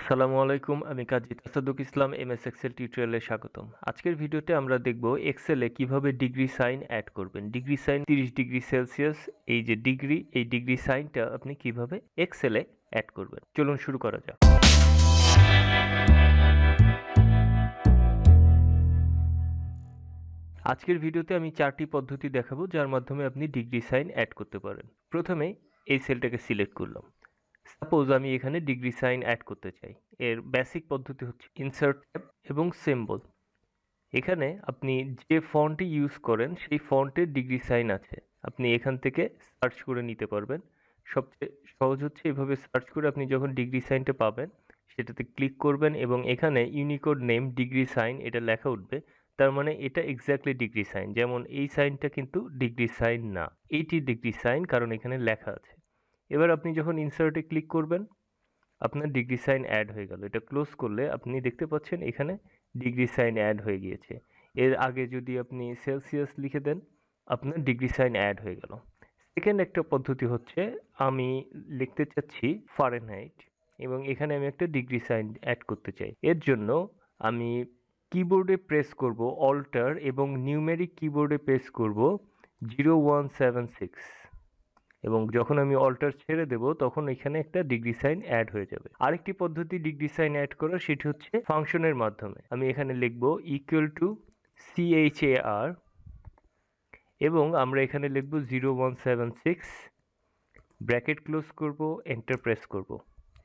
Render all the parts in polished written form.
আসসালামু আলাইকুম, আমি কাজী তাসাদুক ইসলাম এমএস এক্সেল টিউটোরিয়ালে স্বাগতম। আজকের ভিডিওতে আমরা দেখব এক্সেলে কিভাবে ডিগ্রি সাইন অ্যাড করবেন। ডিগ্রি সাইন 30 ডিগ্রি সেলসিয়াস, এই যে ডিগ্রি, এই ডিগ্রি সাইনটা আপনি কিভাবে এক্সেলে অ্যাড করবেন। চলুন শুরু করা যাক। আজকের ভিডিওতে আমি 4টি পদ্ধতি দেখাবো যার মাধ্যমে আপনি ডিগ্রি সাইন অ্যাড করতে পারেন। প্রথমে এই সেলটাকে সিলেক্ট করলাম। সাপোজ আমি এখানে ডিগ্রি সাইন অ্যাড করতে চাই। এর বেসিক পদ্ধতি হচ্ছে ইনসার্ট ট্যাব এবং সিম্বল। এখানে আপনি যে ফন্টটি ইউজ করেন সেই ফন্টের ডিগ্রি সাইন আছে, আপনি এখান থেকে সার্চ করে নিতে পারবেন। সবচেয়ে সহজ হচ্ছে এভাবে সার্চ করে আপনি যখন ডিগ্রি সাইনটা পাবেন সেটাতে ক্লিক করবেন এবং এখানে ইউনিকোড নেম ডিগ্রি সাইন এটা লেখা উঠবে। তার মানে এটা এক্স্যাক্টলি ডিগ্রি সাইন। যেমন এই সাইনটা কিন্তু ডিগ্রি সাইন না, এইটি ডিগ্রি সাইন, কারণ এখানে লেখা আছে। এবার আপনি যখন ইনসার্টে ক্লিক করবেন আপনার ডিগ্রি সাইন অ্যাড হয়ে গেল। এটা ক্লোজ করলে আপনি দেখতে পাচ্ছেন এখানে ডিগ্রি সাইন অ্যাড হয়ে গিয়েছে। এর আগে যদি আপনি সেলসিয়াস লিখে দেন আপনার ডিগ্রি সাইন অ্যাড হয়ে গেল। সেকেন্ড একটা পদ্ধতি হচ্ছে আমি লিখতে চাচ্ছি ফারেনহাইট এবং এখানে আমি একটা ডিগ্রি সাইন অ্যাড করতে চাই। এর জন্য আমি কিবোর্ডে প্রেস করব অল্টার এবং নিউমেরিক কিবোর্ডে প্রেস করব 0176 এবং যখন আমি অল্টার ছেড়ে দেব তখন এখানে একটা ডিগ্রি সাইন অ্যাড হয়ে যাবে। আরেকটি পদ্ধতি ডিগ্রি সাইন অ্যাড করার, সেটি হচ্ছে ফাংশনের মাধ্যমে। আমি এখানে লিখব ইকুয়াল টু CHAR এবং আমরা এখানে লিখব 0176, ব্র্যাকেট ক্লোজ করব, এন্টার প্রেস করব,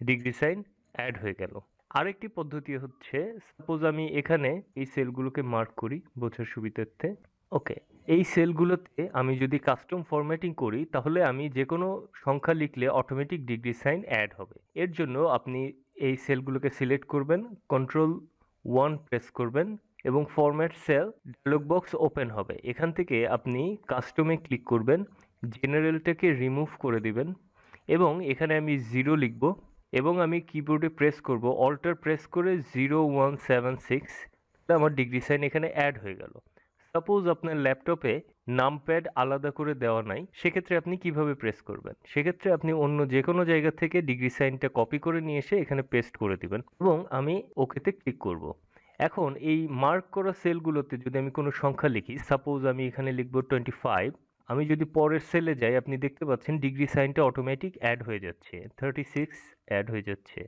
ডিগ্রি সাইন অ্যাড হয়ে গেল। আরেকটি পদ্ধতি হচ্ছে, সাপোজ আমি এখানে এই সেলগুলোকে মার্ক করি বোঝার সুবিধার্থে। ওকে, এই সেলগুলোতে আমি যদি কাস্টম ফরম্যাটিং করি তাহলে আমি যে কোনো সংখ্যা লিখলে অটোমেটিক ডিগ্রি সাইন অ্যাড হবে। এর জন্য আপনি এই সেলগুলোকে সিলেক্ট করবেন, CTRL+1 প্রেস করবেন এবং format sell dialogue box open হবে। এখান থেকে আপনি কাস্টমে ক্লিক করবেন, জেনারেলটাকে রিমুভ করে দিবেন এবং এখানে আমি 0 লিখব এবং আমি কিবোর্ডে প্রেস করব অল্টার প্রেস করে 0176, আমার ডিগ্রি সাইন এখানে অ্যাড হয়ে গেল। সাপোজ আপনার ল্যাপটপে নামপ্যাড আলাদা করে দেওয়া নাই, সেক্ষেত্রে আপনি কিভাবে প্রেস করবেন? সেক্ষেত্রে আপনি অন্য যে কোনো জায়গা থেকে ডিগ্রি সাইনটা কপি করে নিয়ে এসে এখানে পেস্ট করে দিবেন এবং আমি ওকেতে ক্লিক করব। এখন এই মার্ক করা সেলগুলোতে যদি আমি কোনো সংখ্যা লিখি, সাপোজ আমি এখানে লিখব 25, আমি যদি পরের সেলে যাই আপনি দেখতে পাচ্ছেন ডিগ্রি সাইনটা অটোমেটিক অ্যাড হয়ে যাচ্ছে, 36 অ্যাড হয়ে যাচ্ছে,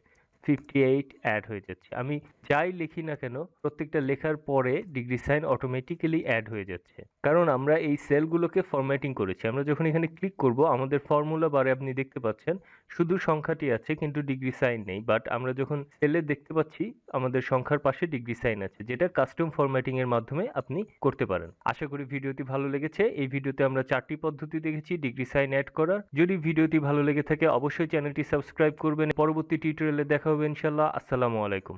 58 অ্যাড হয়ে যাচ্ছে। আমি যাই লিখি না কেন প্রত্যেকটা লেখার পরে ডিগ্রি সাইন অটোমেটিক্যালি অ্যাড হয়ে যাচ্ছে, কারণ আমরা এই সেলগুলোকে ফরম্যাটিং করেছি। আমরা যখন এখানে ক্লিক করব আমাদের ফর্মুলা বারে আপনি দেখতে পাচ্ছেন শুধু সংখ্যাটি আছে কিন্তু ডিগ্রি সাইন নেই, বাট আমরা যখন সেলে দেখতে পাচ্ছি আমাদের সংখ্যার পাশে ডিগ্রি সাইন আছে, যেটা কাস্টম ফরম্যাটিং এর মাধ্যমে আপনি করতে পারেন। আশা করি ভিডিওটি ভালো লেগেছে। এই ভিডিওতে আমরা 4টি পদ্ধতি দেখেছি ডিগ্রি সাইন অ্যাড করার। যদি ভিডিওটি ভালো লেগে থাকে অবশ্যই চ্যানেলটি সাবস্ক্রাইব করবেন। পরবর্তী টিউটোরিয়ালে দেখা হবে ইনশাআল্লাহ। আসসালামু আলাইকুম।